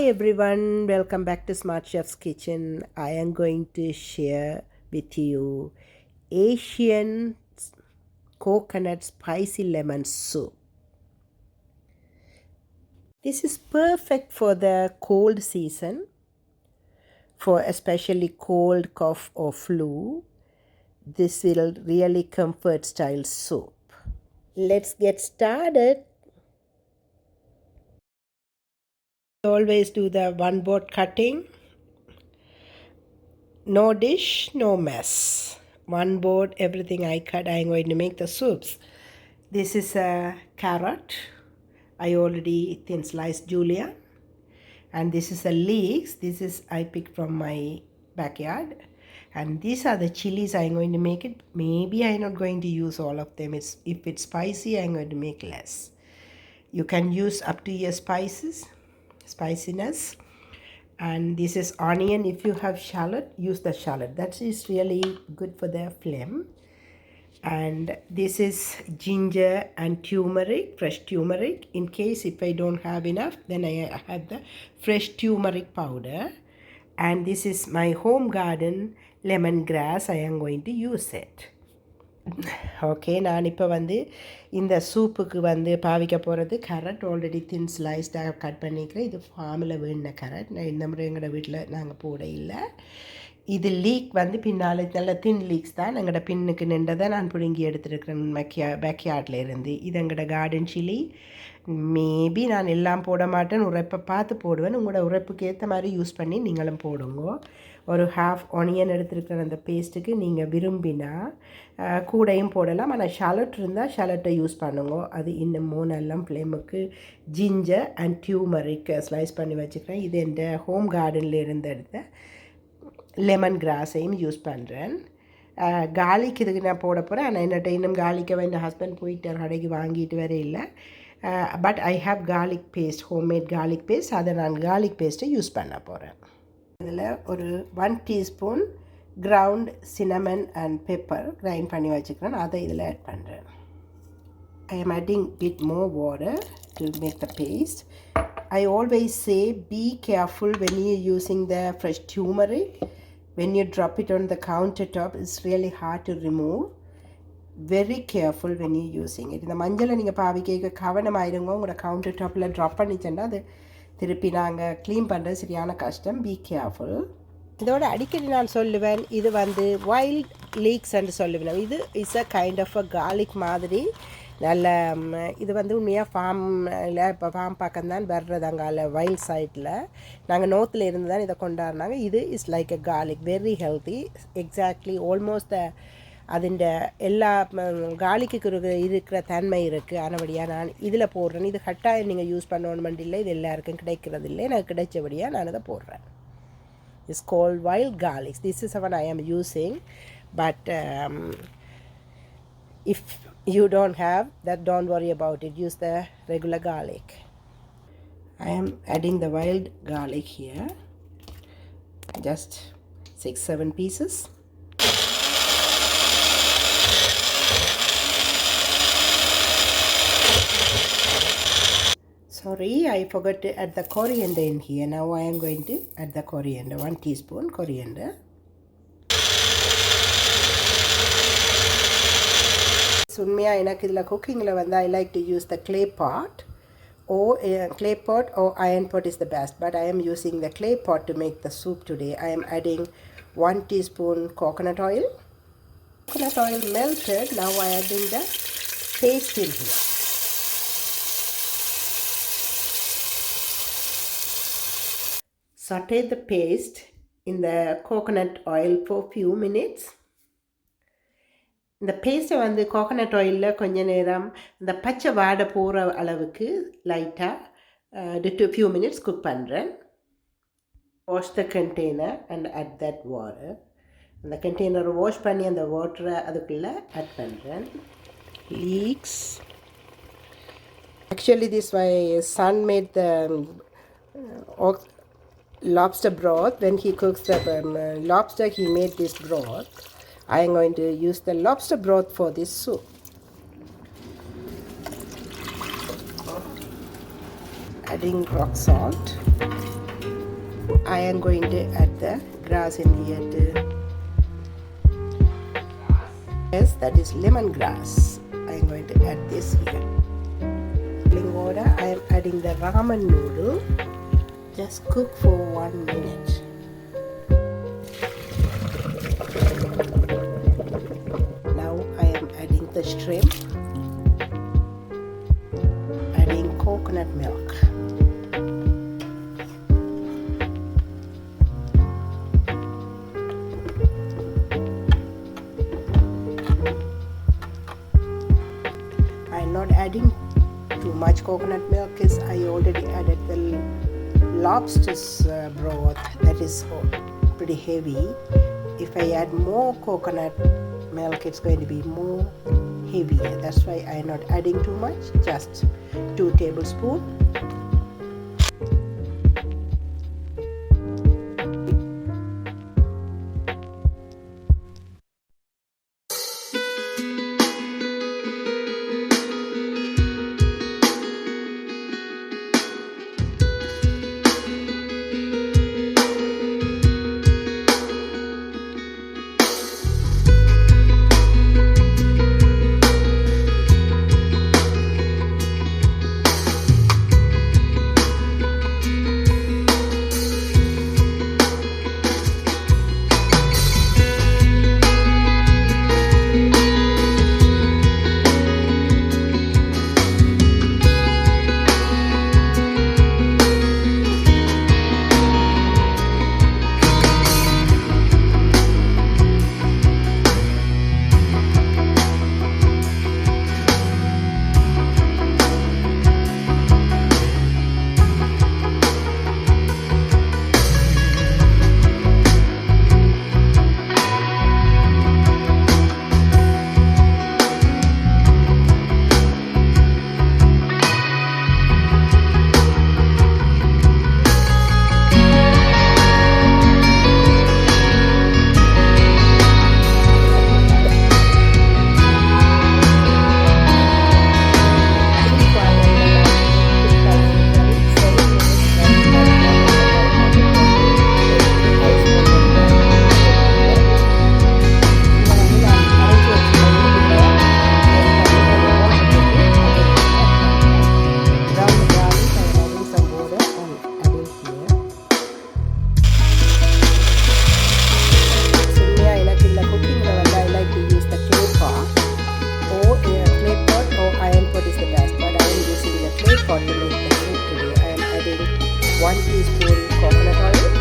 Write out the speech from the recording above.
everyone, welcome back to Smart Chef's Kitchen. I am going to share with you Asian coconut spicy lemon soup. This is perfect for the cold season, for especially cold, cough or flu. This will really comfort style soup. Let's get started. Always do the one board cutting. No dish, no mess. One board, everything I cut, I'm going to make the soups. This is a carrot. I already thin sliced julienne. And this is a leeks. This is I picked from my backyard. And these are the chilies I'm going to make it. Maybe I'm not going to use all of them. If it's spicy, I'm going to make less. You can use up to your spiciness. And this is onion. If you have shallot, use the shallot. That is really good for the phlegm. And this is ginger and turmeric, fresh turmeric. In case if I don't have enough, then I have the fresh turmeric powder. And this is my home garden lemongrass. I am going to use it. Okay, நான் இப்போ இந்த சூப்புக்கு பாவிக்க போகிறது carrot. Already தின் ஸ்லைஸ்டாக cut பண்ணிக்கிறேன். இது ஃபார்மில் வேணுன carrot. நான் இந்த முறை எங்களோட வீட்டில் நாங்கள் போட இல்லை. இது லீக் பின்னால் நல்ல தின் லீக்ஸ் தான். எங்களோட பின்னுக்கு நின்றதை நான் பிடுங்கி எடுத்துருக்கிறேன் பேக்யார்டில் இருந்து. இது எங்களோட கார்டன் சில்லி. மேபி நான் எல்லாம் போட மாட்டேன், உரைப்பை பார்த்து போடுவேன். உங்களோட உரைப்புக்கு ஏற்ற மாதிரி யூஸ் பண்ணி நீங்களும் போடுங்க. ஒரு ஹாஃப் ஆனியன் எடுத்துருக்கிற அந்த பேஸ்ட்டுக்கு நீங்கள் விரும்பினா கூடையும் போடலாம். ஆனால் ஷாலட் இருந்தால் ஷாலட்டை யூஸ் பண்ணுங்க. அது இன்னமும் நல்லா ஃப்ளேமுக்கு. ஜிஞ்சர் அண்ட் டியூமரிக் ஸ்லைஸ் பண்ணி வச்சுக்கிறேன். இது என் ஹோம் கார்டனில் இருந்து எடுத்த லெமன் கிராஸையும் யூஸ் பண்ணுறேன். கார்லிக் இதுக்கு நான் போட போகிறேன். ஆனால் என்னட்ட இன்னும் கார்லிக்கை என் ஹஸ்பண்ட் போயிட்டார், கடைக்கு வாங்கிட்டு வர இல்லை. But I have garlic paste, homemade garlic paste. அதை நான் கார்லிக் பேஸ்ட்டை யூஸ் பண்ண போகிறேன். இதில் ஒரு 1 teaspoon ground cinnamon and pepper grind பண்ணி வச்சுக்கிறேன். அதை இதில் ஆட் பண்ணுறேன். ஐ am adding bit more water to make the paste. I always say be careful when you're using the fresh turmeric. When you drop it on the countertop, it's really hard to remove. Very careful when you're using it. இந்த மஞ்சளை நீங்கள் பாவிக்க கவனமாயிருங்க. உங்களோட counter டாப்பில் drop பண்ணிச்சேன்னா அது திருப்பி நாங்கள் clean பண்ணுறது சரியான கஷ்டம். Be careful. இதோட அடிக்கடி நான் சொல்லுவேன், இது வைல்ட் லீக்ஸ் என்று சொல்லுவேன். இது is a kind of a garlic மாதிரி. நல்ல இது உண்மையாக ஃபார்மில் இப்போ ஃபார்ம் பக்கம் தான் வர்றது. அங்கே வைல்ட் சைட்டில் நாங்கள் நோர்த்தில் இருந்து தான் இதை கொண்டாடினாங்க. இது is like a garlic, very healthy. Exactly almost அதிൻ്റെ எல்லா காலிக்கு இருக்கிற தன்மை இருக்குது. ஆனபடியாக நான் இதில் போடுறேன். இது கட்டாயம் நீங்கள் யூஸ் பண்ணணுமெண்ட் இல்லை, இது எல்லாருக்கும் கிடைக்கிறது இல்லை. எனக்கு கிடைச்சபடியாக நான் இதை போடுறேன். It's called wild garlic. This is what I am using. But if you don't have that, don't worry about it. Use the regular garlic. I am adding the wild garlic here. Just 6-7 pieces. Sorry, I forgot to add the coriander in here. Now I am going to add the coriander. 1 teaspoon coriander. உண்மையாக எனக்கு இதில் குக்கிங்கில் I like to use the clay pot. Or clay pot or iron pot is the best. But I am using the clay pot to make the soup today. I am adding 1 teaspoon coconut oil. Coconut oil melted. Now I am adding the paste in here. Saute the paste in the coconut oil for few minutes. இந்த பேஸ்ட்டை coconut ஆயிலில் கொஞ்ச நேரம் இந்த பச்சை வாடை போகிற அளவுக்கு லைட்டாக few minutes குக் பண்ணுறேன். Wash the container and add that water. அந்த கண்டெய்னரை வாஷ் பண்ணி அந்த வாட்டரை அதுக்குள்ளே ஆட் பண்ணுறேன். Leaks. Actually this my son made the lobster broth. When he cooks the lobster, he made this broth. I am going to use the lobster broth for this soup. Adding rock salt. I am going to add the grass in here too. Yes, that is lemongrass. I am going to add this here. Boiling water, I am adding the ramen noodle. Just cook for 1 minute. Now I am adding the shrimp. Adding coconut milk. I'm not adding too much coconut milk because I already added the lobster's broth that is pretty heavy. If I add more coconut milk, it's going to be more heavier. That's why I'm not adding too much, just 2 tablespoons. To make the soup today, I am adding 1 teaspoon coconut oil,